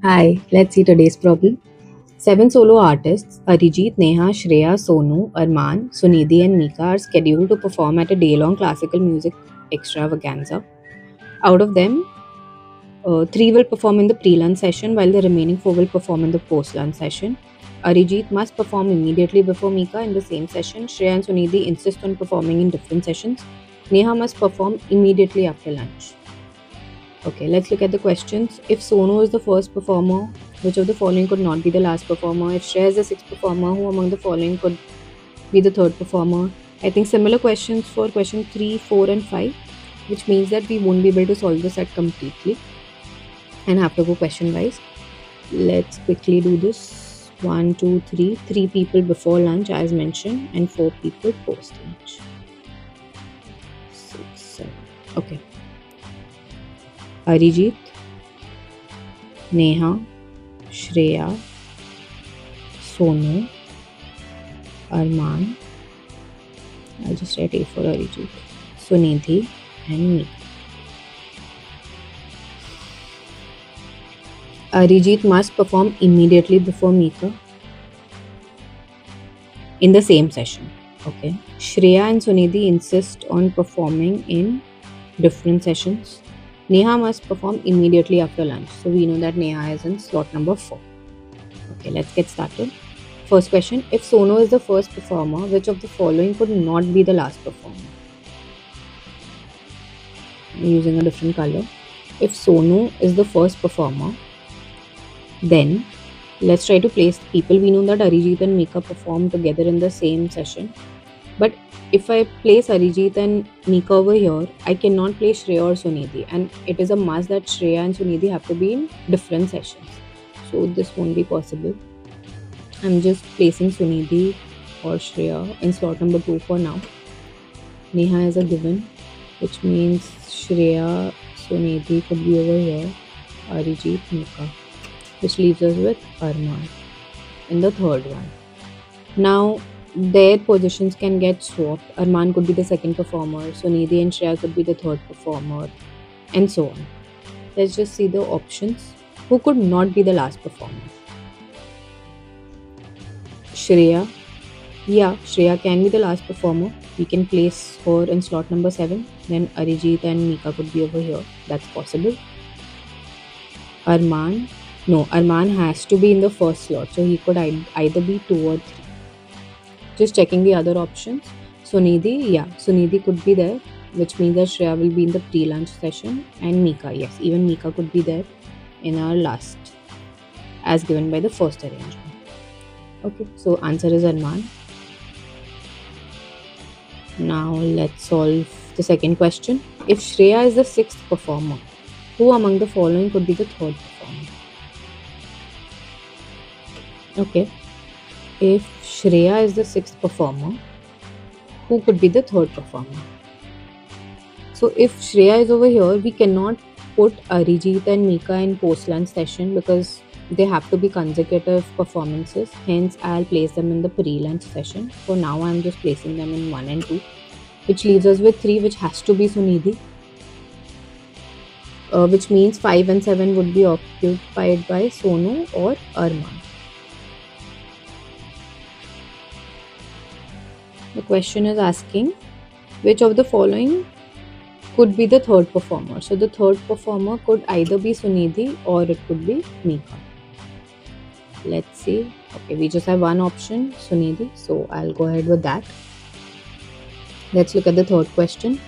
Hi, let's see today's problem. Seven solo artists Arijit, Neha, Shreya, Sonu, Arman, Sunidhi, and Mika are scheduled to perform at a day long classical music extravaganza. Out of them, three will perform in the pre lunch session, while the remaining four will perform in the post lunch session. Arijit must perform immediately before Mika in the same session. Shreya and Sunidhi insist on performing in different sessions. Neha must perform immediately after lunch. Okay, let's look at the questions. If Sonu is the first performer, which of the following could not be the last performer? If Shreya is the sixth performer, who among the following could be the third performer? I think similar questions for question 3, 4, and 5, which means that we won't be able to solve the set completely and have to go question wise. Let's quickly do this. 1, 2, 3. 3 people before lunch, as mentioned, and 4 people post lunch. 6, 7. Okay. Arijit, Neha, Shreya, Sonu, Arman, I'll just write A for Arijit, Sunidhi, and me. Arijit must perform immediately before Mika in the same session. Okay. Shreya and Sunidhi insist on performing in different sessions. Neha must perform immediately after lunch. So we know that Neha is in slot number 4. Okay, let's get started. First question. If Sonu is the first performer, which of the following could not be the last performer? I'm using a different color. If Sonu is the first performer, then let's try to place people. We know that Arijit and Mika perform together in the same session. But if I place Arijit and Mika over here, I cannot place Shreya or Sunidhi. And it is a must that Shreya and Sunidhi have to be in different sessions. So this won't be possible. I'm just placing Sunidhi or Shreya in slot number 2 for now. Neha is a given, which means Shreya, Sunidhi could be over here. Arijit, Mika, which leaves us with Arman in the third one. Now, their positions can get swapped. Arman could be the second performer, Sunidhi and Shreya could be the third performer, and so on. Let's just see the options. Who could not be the last performer? Shreya. Yeah, Shreya can be the last performer. We can place her in slot number 7. Then Arijit and Mika could be over here. That's possible. Arman. No, Arman has to be in the first slot. So he could either be 2 or 3. Just checking the other options. Sunidhi. Yeah, Sunidhi could be there, which means that Shreya will be in the pre-lunch session. And Mika. Yes, even Mika could be there in our last, as given by the first arrangement. Okay, so answer is Arman. Now let's solve the second question. If Shreya is the sixth performer, who among the following could be the third performer? Okay. If Shreya is the sixth performer, who could be the third performer? So if Shreya is over here, we cannot put Arijit and Mika in post-lunch session because they have to be consecutive performances. Hence, I'll place them in the pre-lunch session. For now, I'm just placing them in 1 and 2, which leaves us with 3, which has to be Sunidhi. Which means 5 and 7 would be occupied by Sonu or Arman. The question is asking which of the following could be the third performer. So the third performer could either be Sunidhi or it could be Mika. Let's see. Okay, we just have one option, Sunidhi. So I'll go ahead with that. Let's look at the third question.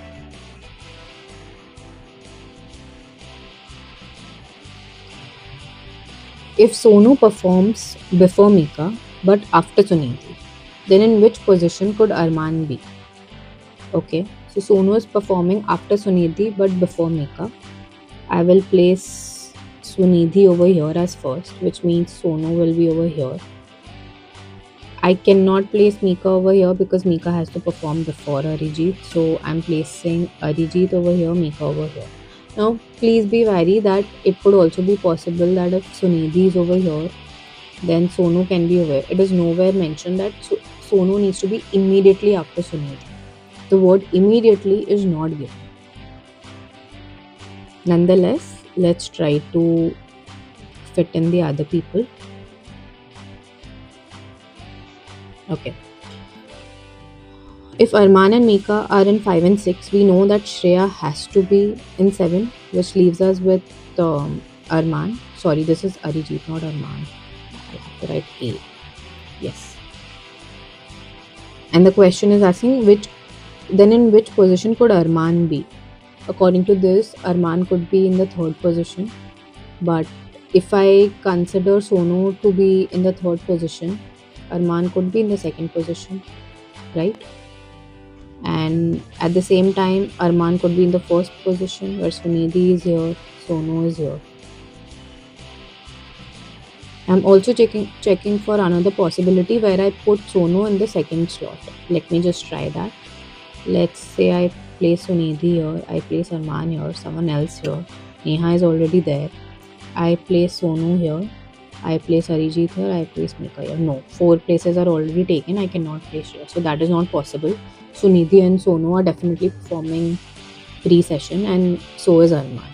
If Sonu performs before Mika but after Sunidhi, then in which position could Arman be? Okay, so Sonu is performing after Sunidhi but before Mika. I will place Sunidhi over here as first, which means Sonu will be over here. I cannot place Mika over here because Mika has to perform before Arijit. So I'm placing Arijit over here, Mika over here. Now, please be wary that it could also be possible that if Sunidhi is over here, then Sonu can be aware. It is nowhere mentioned that Sonu needs to be immediately after Sunidhi. The word immediately is not given. Nonetheless, let's try to fit in the other people. Okay. If Arman and Mika are in 5 and 6, we know that Shreya has to be in 7, which leaves us with Arman. Sorry, this is Arijit, not Arman. I have to write A. Yes. And the question is asking in which position could Arman be? According to this, Arman could be in the 3rd position. But if I consider Sonu to be in the 3rd position, Arman could be in the 2nd position, right? And at the same time, Arman could be in the 1st position where Sunidhi is here, Sonu is here. I'm also checking for another possibility where I put Sonu in the 2nd slot. Let me just try that. Let's say I place Sunidhi here, I place Arman here, someone else here. Neha is already there. I place Sonu here, I place Arijit here, I place Mika here. No, 4 places are already taken. I cannot place here. So that is not possible. Sunidhi and Sonu are definitely performing pre-session, and so is Arman.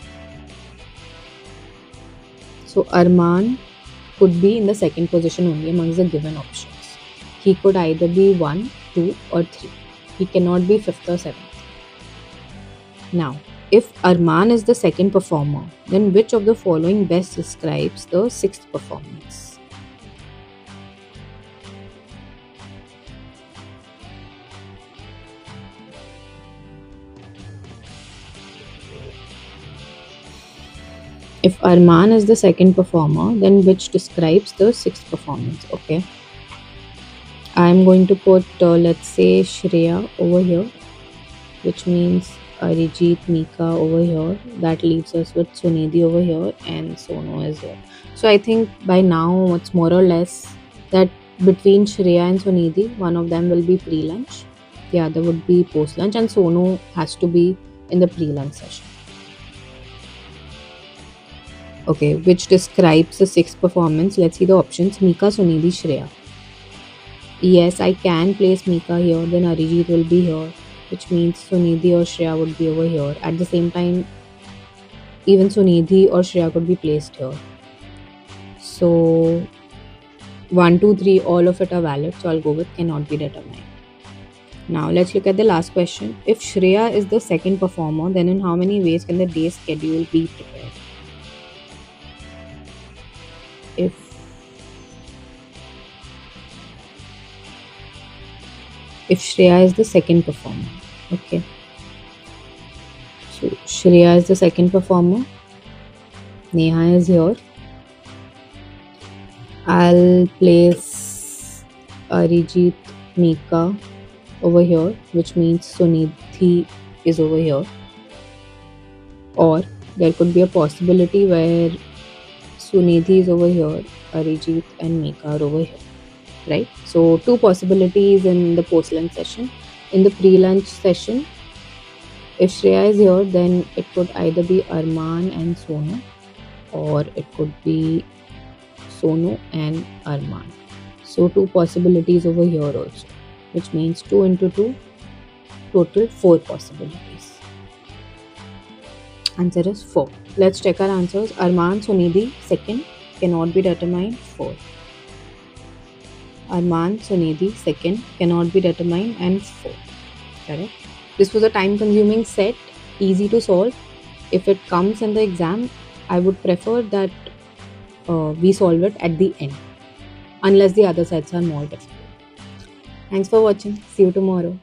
So Arman could be in the 2nd position only amongst the given options. He could either be 1, 2 or 3. He cannot be 5th or 7th. Now, if Arman is the 2nd performer, then which of the following best describes the 6th performance? If Arman is the 2nd performer, then which describes the 6th performance? Okay. I'm going to put, let's say, Shreya over here, which means Arijit, Mika over here. That leaves us with Sunidhi over here, and Sonu is here. So I think by now it's more or less that between Shreya and Sunidhi, one of them will be pre-lunch, the other would be post-lunch, and Sonu has to be in the pre-lunch session. Okay, which describes the 6th performance? Let's see the options. Mika, Sunidhi, Shreya. Yes, I can place Mika here, then Arijit will be here, which means Sunidhi or Shreya would be over here. At the same time, even Sunidhi or Shreya could be placed here. So 1, 2, 3, all of it are valid. So I'll go with cannot be determined. Now let's look at the last question. If Shreya is the 2nd performer, then in how many ways can the day schedule be prepared? If Shreya is the 2nd performer, okay. So Shreya is the 2nd performer. Neha is here. I'll place Arijit, Mika over here, which means Sunidhi is over here. Or there could be a possibility where Sunidhi is over here, Arijit and Mika are over here, right? So 2 possibilities in the post-lunch session. In the pre-lunch session, if Shreya is here, then it could either be Arman and Sonu, or it could be Sonu and Arman. So 2 possibilities over here also, which means 2 into 2, total 4 possibilities. Answer is 4. Let's check our answers. Arman, Sunidhi, 2nd, cannot be determined, 4. Arman, Sunidhi, 2nd, cannot be determined, and 4. Correct. This was a time-consuming set, easy to solve. If it comes in the exam, I would prefer that we solve it at the end, unless the other sets are more difficult. Thanks for watching. See you tomorrow.